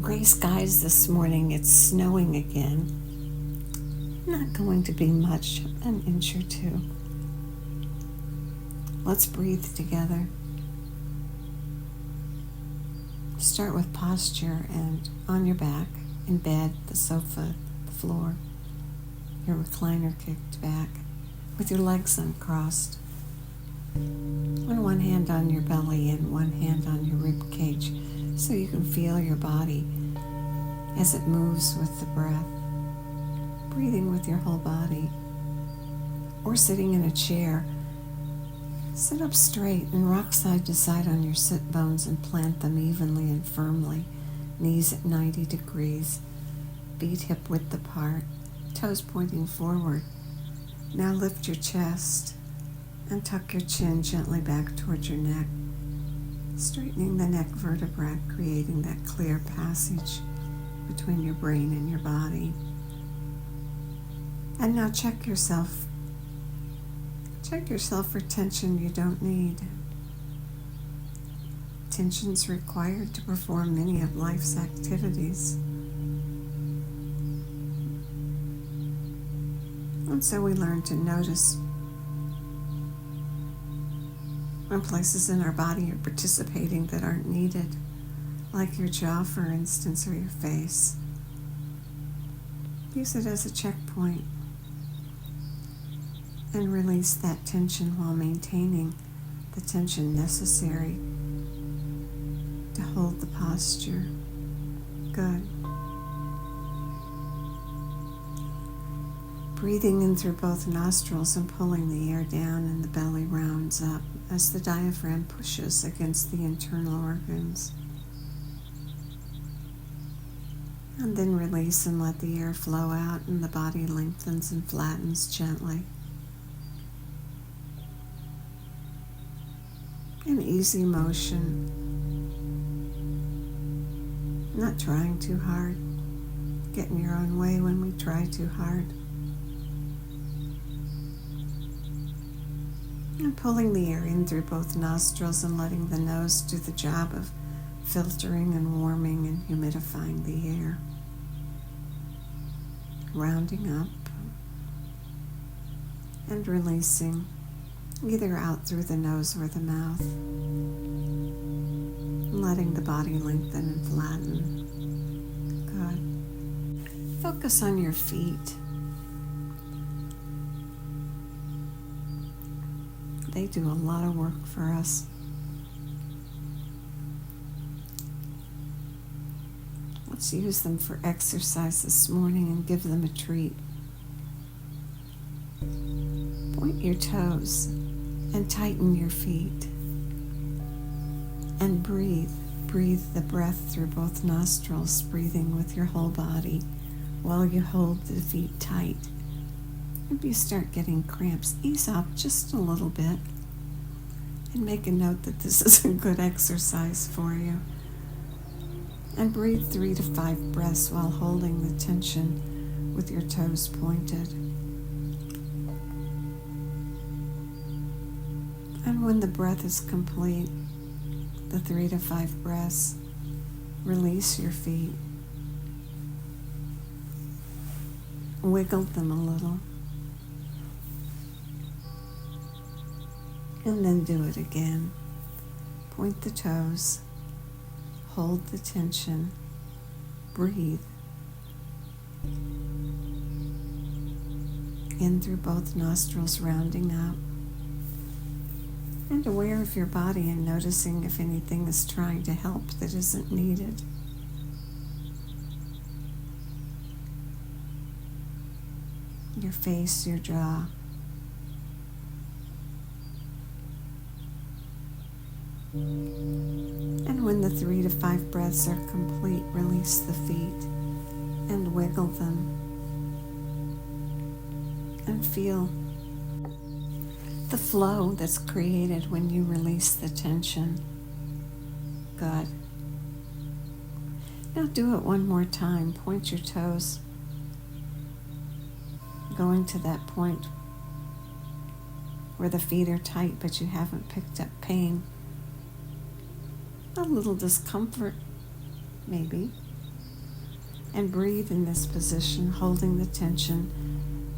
Gray skies this morning. It's snowing again. Not going to be much, an inch or two. Let's breathe together. Start with posture and on your back, in bed, the sofa, the floor, your recliner kicked back, with your legs uncrossed. And one hand on your belly and one hand on your rib cage so you can feel your body as it moves with the breath. Breathing with your whole body. Or sitting in a chair, sit up straight and rock side to side on your sit bones and plant them evenly and firmly, knees at 90 degrees, feet hip width apart, toes pointing forward. Now lift your chest and tuck your chin gently back towards your neck, straightening the neck vertebra, creating that clear passage between your brain and your body. And now check yourself. Check yourself for tension you don't need. Tension's required to perform many of life's activities. And so we learn to notice when places in our body are participating that aren't needed, like your jaw, for instance, or your face. Use it as a checkpoint and release that tension while maintaining the tension necessary to hold the posture. Good. Breathing in through both nostrils and pulling the air down and the belly rounds up as the diaphragm pushes against the internal organs. And then release and let the air flow out and the body lengthens and flattens gently. An easy motion, not trying too hard, getting your own way when we try too hard. And pulling the air in through both nostrils and letting the nose do the job of filtering and warming and humidifying the air. Rounding up and releasing, either out through the nose or the mouth, letting the body lengthen and flatten. Good. Focus on your feet. They do a lot of work for us. Let's use them for exercise this morning and give them a treat. Point your toes and tighten your feet. And breathe. Breathe the breath through both nostrils, breathing with your whole body while you hold the feet tight. If you start getting cramps, ease up just a little bit and make a note that this is a good exercise for you. And breathe 3 to 5 breaths while holding the tension with your toes pointed. And when the breath is complete, the 3 to 5 breaths, release your feet. Wiggle them a little. And then do it again. Point the toes. Hold the tension. Breathe. In through both nostrils, rounding up. And aware of your body and noticing if anything is trying to help that isn't needed. Your face, your jaw. And when the 3 to 5 breaths are complete, release the feet and wiggle them. And feel the flow that's created when you release the tension. Good. Now do it one more time. Point your toes, going to that point where the feet are tight but you haven't picked up pain. A little discomfort, maybe, And breathe in this position, holding the tension,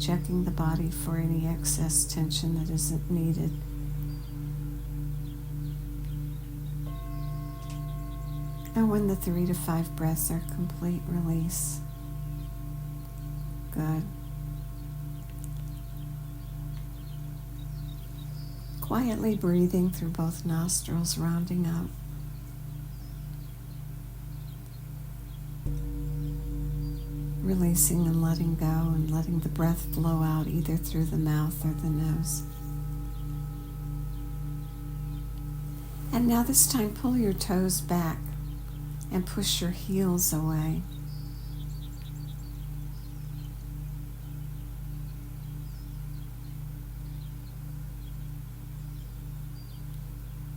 checking the body for any excess tension that isn't needed. And when the 3 to 5 breaths are complete, release. Good. Quietly breathing through both nostrils, rounding up. Releasing and letting go, and letting the breath flow out either through the mouth or the nose. And now this time, pull your toes back and push your heels away.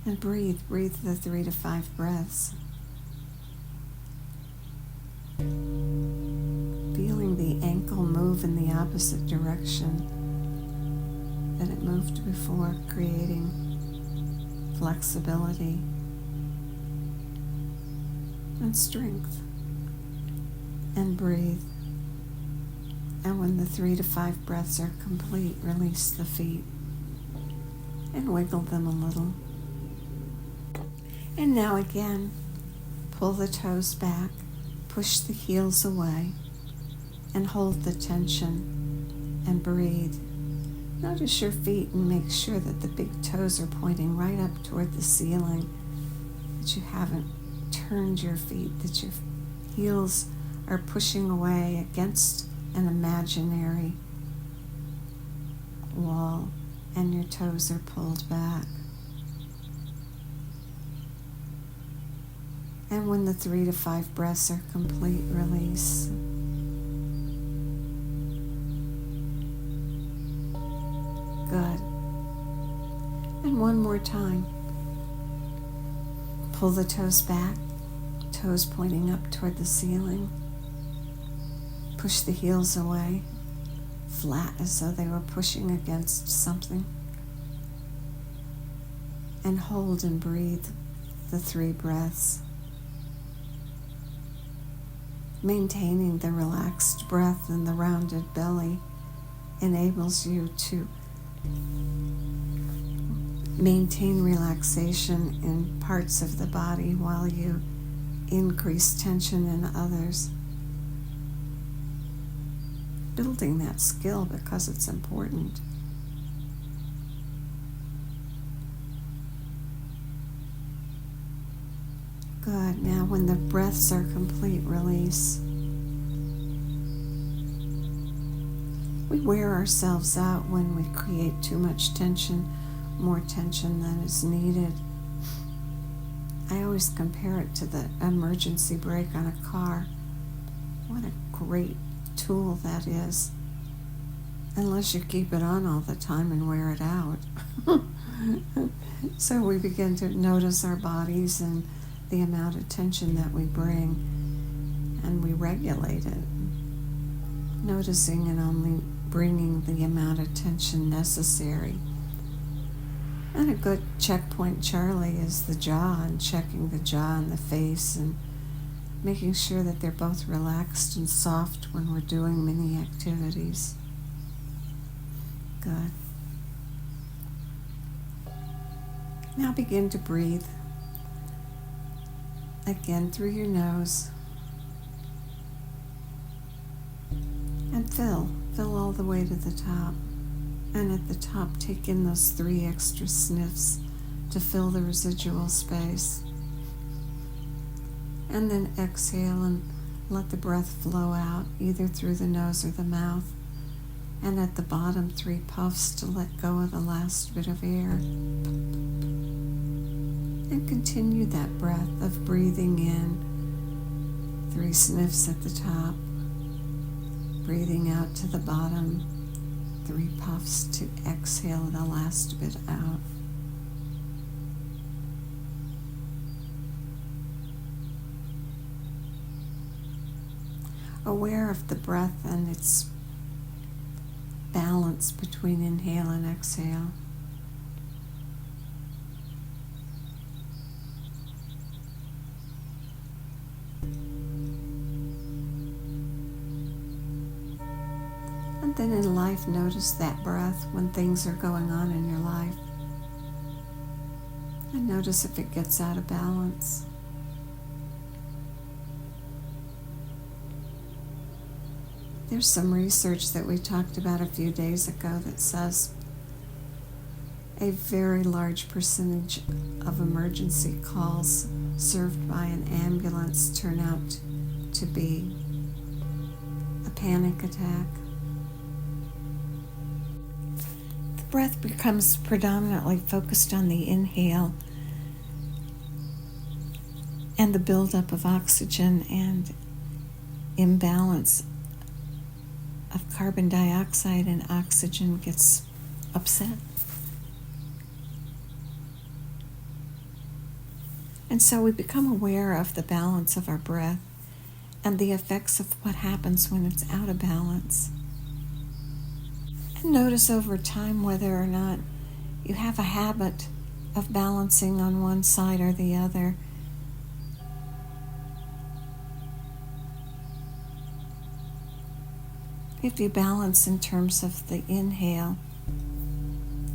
And breathe the 3 to 5 breaths. Feeling the ankle move in the opposite direction that it moved before, creating flexibility and strength. And breathe. And when the 3 to 5 breaths are complete, release the feet and wiggle them a little. And now again, pull the toes back, push the heels away, and hold the tension and breathe. Notice your feet and make sure that the big toes are pointing right up toward the ceiling, that you haven't turned your feet, that your heels are pushing away against an imaginary wall and your toes are pulled back. And when the 3 to 5 breaths are complete, release. Good. And one more time. Pull the toes back, toes pointing up toward the ceiling. Push the heels away, flat as though they were pushing against something. And hold and breathe the 3 breaths. Maintaining the relaxed breath and the rounded belly enables you to maintain relaxation in parts of the body while you increase tension in others. Building that skill because it's important. Good. Now when the breaths are complete, release. We wear ourselves out when we create too much tension, more tension than is needed. I always compare it to the emergency brake on a car. What a great tool that is, unless you keep it on all the time and wear it out. So we begin to notice our bodies and the amount of tension that we bring, and we regulate it, noticing and only bringing the amount of tension necessary. And a good checkpoint, Charlie, is the jaw, and checking the jaw and the face and making sure that they're both relaxed and soft when we're doing many activities. Good. Now begin to breathe. Again through your nose. And fill all the way to the top. And at the top, take in those 3 extra sniffs to fill the residual space. And then exhale and let the breath flow out, either through the nose or the mouth. And at the bottom, 3 puffs to let go of the last bit of air. And continue that breath of breathing in, 3 sniffs at the top, breathing out to the bottom, 3 puffs to exhale the last bit out. Aware of the breath and its balance between inhale and exhale. And then in life, notice that breath when things are going on in your life. And notice if it gets out of balance. There's some research that we talked about a few days ago that says a very large percentage of emergency calls served by an ambulance turn out to be a panic attack. The breath becomes predominantly focused on the inhale and the buildup of oxygen and imbalance of carbon dioxide and oxygen gets upset. And so we become aware of the balance of our breath and the effects of what happens when it's out of balance. And notice over time whether or not you have a habit of balancing on one side or the other. If you balance in terms of the inhale,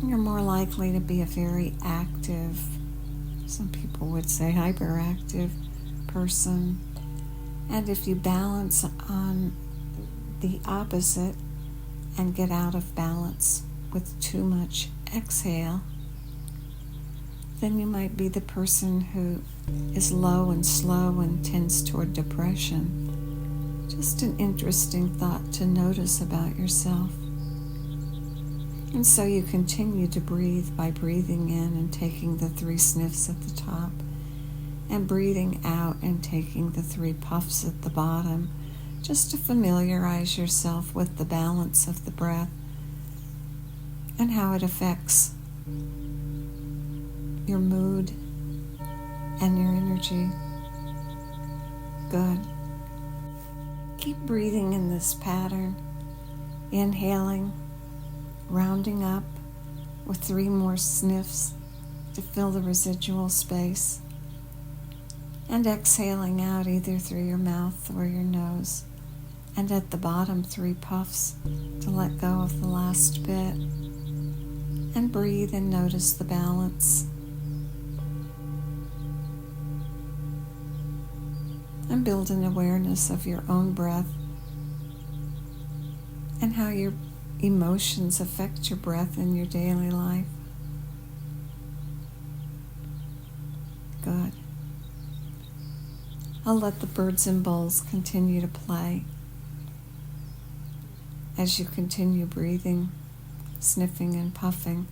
you're more likely to be a very active, some people would say hyperactive person. And if you balance on the opposite and get out of balance with too much exhale, then you might be the person who is low and slow and tends toward depression. Just an interesting thought to notice about yourself. And so you continue to breathe by breathing in and taking the 3 sniffs at the top, and breathing out and taking the 3 puffs at the bottom, just to familiarize yourself with the balance of the breath and how it affects your mood and your energy. Good. Keep breathing in this pattern, inhaling, rounding up with 3 more sniffs to fill the residual space, and exhaling out either through your mouth or your nose, and at the bottom 3 puffs to let go of the last bit, and breathe and notice the balance. And build an awareness of your own breath and how your emotions affect your breath in your daily life. Good. I'll let the birds and bowls continue to play as you continue breathing, sniffing and puffing,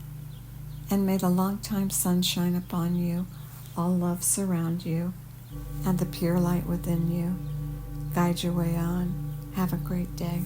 and may the long-time sun shine upon you, all love surround you, and the pure light within you guide your way on. Have a great day.